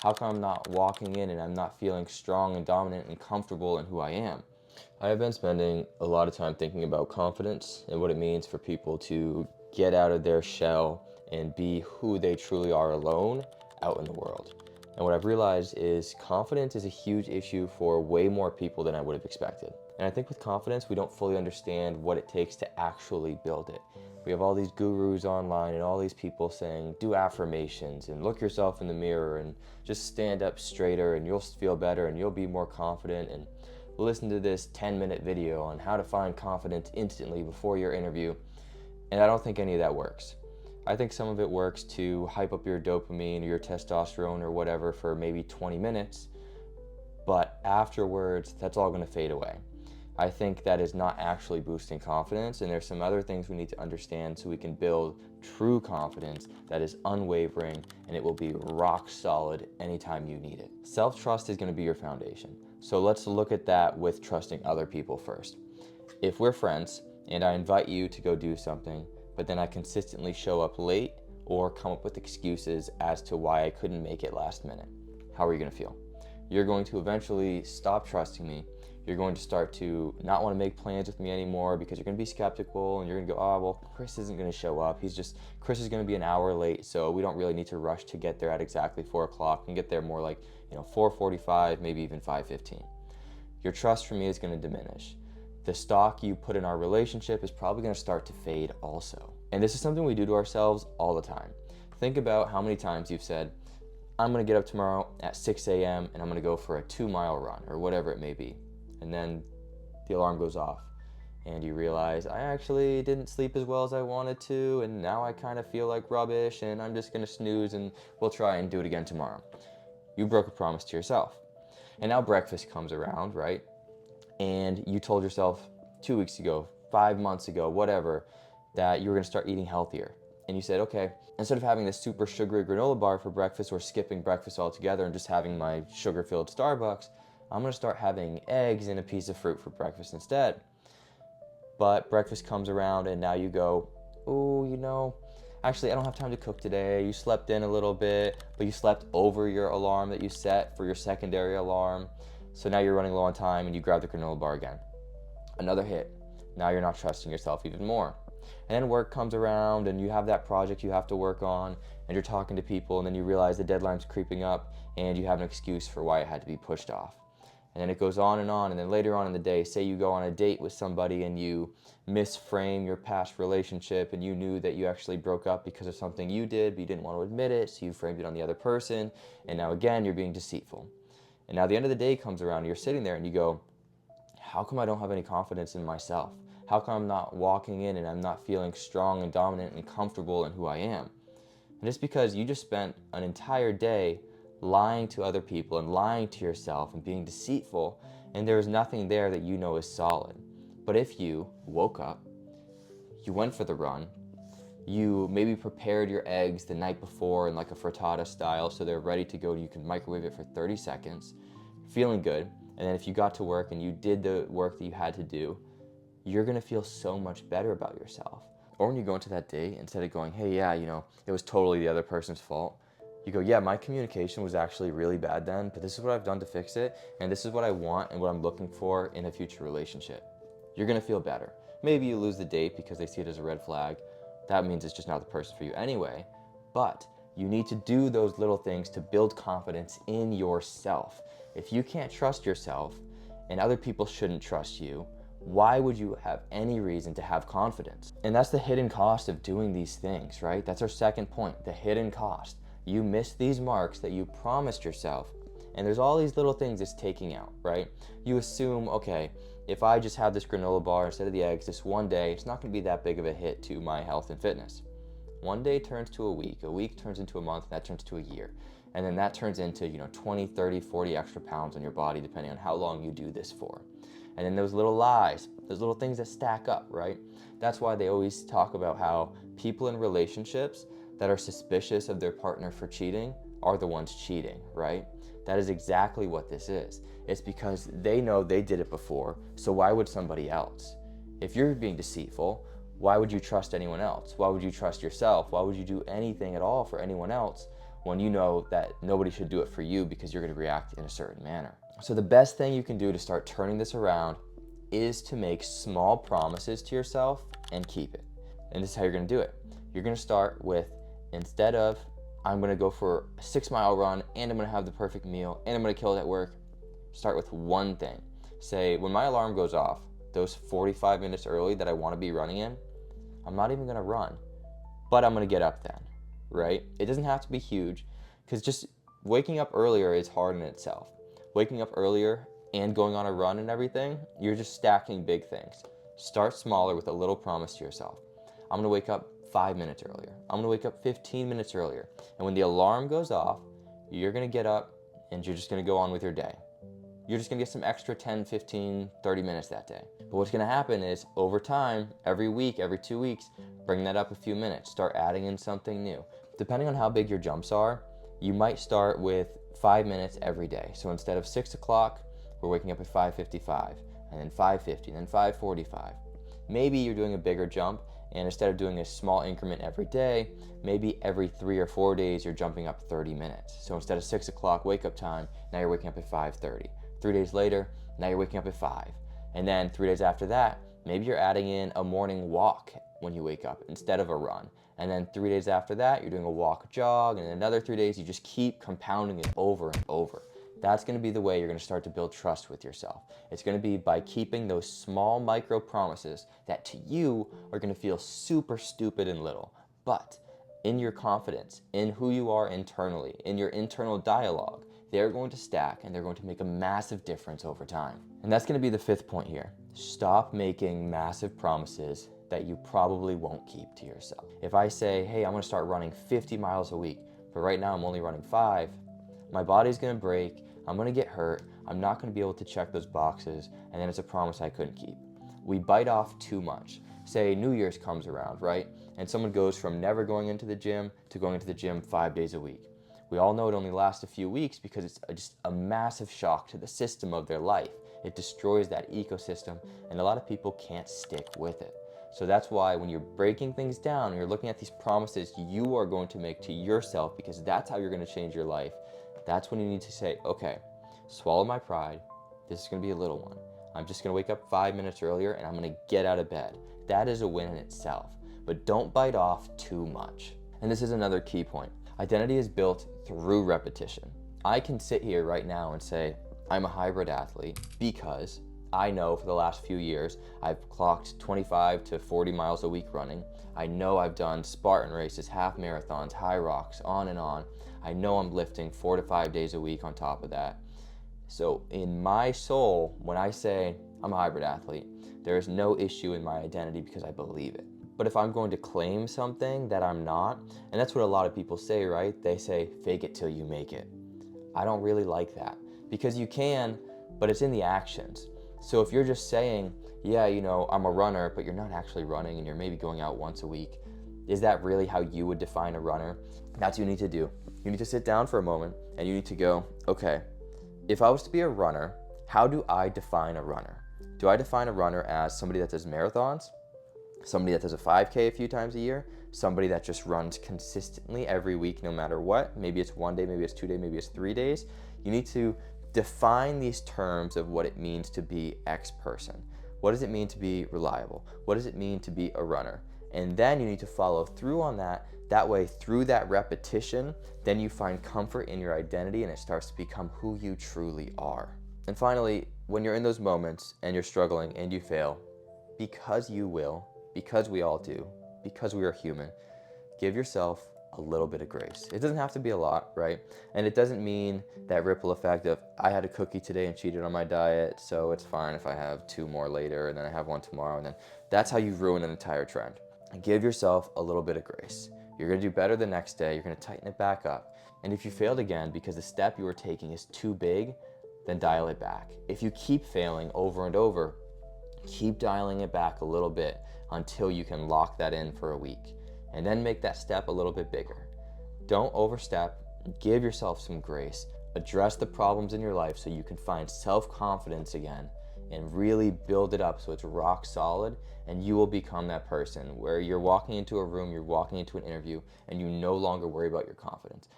How come I'm not walking in and I'm not feeling strong and dominant and comfortable in who I am? I have been spending a lot of time thinking about confidence and what it means for people to get out of their shell and be who they truly are alone out in the world. And what I've realized is confidence is a huge issue for way more people than I would have expected. And I think with confidence, we don't fully understand what it takes to actually build it. We have all these gurus online and all these people saying, do affirmations and look yourself in the mirror and just stand up straighter and you'll feel better and you'll be more confident, and listen to this 10-minute video on how to find confidence instantly before your interview. And I don't think any of that works. I think some of it works to hype up your dopamine or your testosterone or whatever for maybe 20 minutes, but afterwards, that's all going to fade away. I think that is not actually boosting confidence, and there's some other things we need to understand so we can build true confidence that is unwavering and it will be rock solid anytime you need it. Self-trust is going to be your foundation. So let's look at that with trusting other people first. If we're friends and I invite you to go do something, but then I consistently show up late or come up with excuses as to why I couldn't make it last minute, how are you going to feel? You're going to eventually stop trusting me. You're going to start to not want to make plans with me anymore because you're going to be skeptical and you're going to go, oh, well, Chris isn't going to show up. Chris is going to be an hour late, so we don't really need to rush to get there at exactly 4 o'clock and get there more like, 4:45, maybe even 5:15. Your trust for me is going to diminish. The stock you put in our relationship is probably going to start to fade also. And this is something we do to ourselves all the time. Think about how many times you've said, I'm going to get up tomorrow at 6 a.m. and I'm going to go for a 2-mile run or whatever it may be. And then the alarm goes off and you realize I actually didn't sleep as well as I wanted to, and now I kind of feel like rubbish and I'm just going to snooze and we'll try and do it again tomorrow. You broke a promise to yourself. And now breakfast comes around, right? And you told yourself 2 weeks ago, 5 months ago, whatever, that you were going to start eating healthier. And you said, okay, instead of having this super sugary granola bar for breakfast or skipping breakfast altogether and just having my sugar-filled Starbucks, I'm going to start having eggs and a piece of fruit for breakfast instead. But breakfast comes around and now you go, oh, actually I don't have time to cook today. You slept in a little bit, but you slept over your alarm that you set for your secondary alarm. So now you're running low on time and you grab the granola bar again. Another hit. Now you're not trusting yourself even more. And then work comes around and you have that project you have to work on and you're talking to people, and then you realize the deadline's creeping up and you have an excuse for why it had to be pushed off. And then it goes on, and then later on in the day, say you go on a date with somebody and you misframe your past relationship and you knew that you actually broke up because of something you did, but you didn't want to admit it, so you framed it on the other person, and now again you're being deceitful. And now the end of the day comes around and you're sitting there and you go, how come I don't have any confidence in myself? How come I'm not walking in and I'm not feeling strong and dominant and comfortable in who I am? And it's because you just spent an entire day lying to other people and lying to yourself and being deceitful, and there is nothing there that you know is solid. But if you woke up, you went for the run, you maybe prepared your eggs the night before in like a frittata style so they're ready to go and you can microwave it for 30 seconds, feeling good, and then if you got to work and you did the work that you had to do, you're going to feel so much better about yourself. Or when you go into that day, instead of going, hey, yeah, it was totally the other person's fault, you go, yeah, my communication was actually really bad then, but this is what I've done to fix it, and this is what I want and what I'm looking for in a future relationship. You're gonna feel better. Maybe you lose the date because they see it as a red flag. That means it's just not the person for you anyway. But you need to do those little things to build confidence in yourself. If you can't trust yourself, and other people shouldn't trust you, why would you have any reason to have confidence? And that's the hidden cost of doing these things, right? That's our second point, the hidden cost. You miss these marks that you promised yourself, and there's all these little things it's taking out, right? You assume, okay, if I just have this granola bar instead of the eggs this one day, it's not gonna be that big of a hit to my health and fitness. One day turns to a week turns into a month, and that turns to a year. And then that turns into, 20, 30, 40 extra pounds on your body, depending on how long you do this for. And then those little lies, those little things that stack up, right? That's why they always talk about how people in relationships that are suspicious of their partner for cheating are the ones cheating, right? That is exactly what this is. It's because they know they did it before, so why would somebody else? If you're being deceitful, why would you trust anyone else? Why would you trust yourself? Why would you do anything at all for anyone else when you know that nobody should do it for you because you're going to react in a certain manner. So the best thing you can do to start turning this around is to make small promises to yourself and keep it. And this is how you're going to do it. You're going to start with, instead of I'm going to go for a 6-mile run and I'm going to have the perfect meal and I'm going to kill it at work, start with one thing. Say, when my alarm goes off, those 45 minutes early that I want to be running in, I'm not even going to run, but I'm going to get up then, right? It doesn't have to be huge, because just waking up earlier is hard in itself. Waking up earlier and going on a run and everything, you're just stacking big things. Start smaller with a little promise to yourself. I'm going to wake up 5 minutes earlier. I'm going to wake up 15 minutes earlier. And when the alarm goes off, you're going to get up and you're just going to go on with your day. You're just going to get some extra 10, 15, 30 minutes that day. But what's going to happen is, over time, every week, every 2 weeks, bring that up a few minutes. Start adding in something new. Depending on how big your jumps are, you might start with 5 minutes every day. So instead of 6 o'clock, we're waking up at 5:55, and then 5:50, and then 5:45. Maybe you're doing a bigger jump, and instead of doing a small increment every day, maybe every 3 or 4 days you're jumping up 30 minutes. So instead of 6 o'clock wake up time, now you're waking up at 5:30. 3 days later, now you're waking up at 5. And then 3 days after that, maybe you're adding in a morning walk when you wake up instead of a run. And then 3 days after that, you're doing a walk, jog, and another 3 days, you just keep compounding it over and over. That's going to be the way you're going to start to build trust with yourself. It's going to be by keeping those small micro promises that to you are going to feel super stupid and little. But in your confidence, in who you are internally, in your internal dialogue, they're going to stack and they're going to make a massive difference over time. And that's going to be the 5th point here. Stop making massive promises that you probably won't keep to yourself. If I say, hey, I'm going to start running 50 miles a week, but right now I'm only running 5, my body's going to break, I'm going to get hurt, I'm not going to be able to check those boxes, and then it's a promise I couldn't keep. We bite off too much. Say New Year's comes around, right? And someone goes from never going into the gym to going into the gym 5 days a week. We all know it only lasts a few weeks because it's just a massive shock to the system of their life. It destroys that ecosystem, and a lot of people can't stick with it. So that's why when you're breaking things down and you're looking at these promises you are going to make to yourself, because that's how you're going to change your life, that's when you need to say, okay, swallow my pride. This is going to be a little one. I'm just going to wake up 5 minutes earlier and I'm going to get out of bed. That is a win in itself, but don't bite off too much. And this is another key point. Identity is built through repetition. I can sit here right now and say, I'm a hybrid athlete because I know for the last few years, I've clocked 25 to 40 miles a week running. I know I've done Spartan races, half marathons, high rocks, on and on. I know I'm lifting 4 to 5 days a week on top of that. So in my soul, when I say I'm a hybrid athlete, there is no issue in my identity because I believe it. But if I'm going to claim something that I'm not, and that's what a lot of people say, right? They say, fake it till you make it. I don't really like that, because you can, but it's in the actions. So if you're just saying, yeah, you know, I'm a runner, but you're not actually running and you're maybe going out once a week, is that really how you would define a runner? That's what you need to do. You need to sit down for a moment and you need to go, okay, if I was to be a runner, how do I define a runner? Do I define a runner as somebody that does marathons? Somebody that does a 5K a few times a year? Somebody that just runs consistently every week no matter what? Maybe it's 1 day, maybe it's 2 days, maybe it's 3 days. You need to define these terms of what it means to be X person. What does it mean to be reliable? What does it mean to be a runner? And then you need to follow through on that. That way, through that repetition, then you find comfort in your identity and it starts to become who you truly are. And finally, when you're in those moments and you're struggling and you fail, because you will, because we all do, because we are human, give yourself a little bit of grace. It doesn't have to be a lot, right? And it doesn't mean that ripple effect of, I had a cookie today and cheated on my diet, so it's fine if I have 2 more later and then I have 1 tomorrow, and then that's how you ruin an entire trend. Give yourself a little bit of grace. You're gonna do better the next day, you're gonna tighten it back up. And if you failed again because the step you were taking is too big, then dial it back. If you keep failing over and over, keep dialing it back a little bit until you can lock that in for a week. And then make that step a little bit bigger. Don't overstep, give yourself some grace, address the problems in your life so you can find self-confidence again and really build it up so it's rock solid, and you will become that person where you're walking into a room, you're walking into an interview, and you no longer worry about your confidence.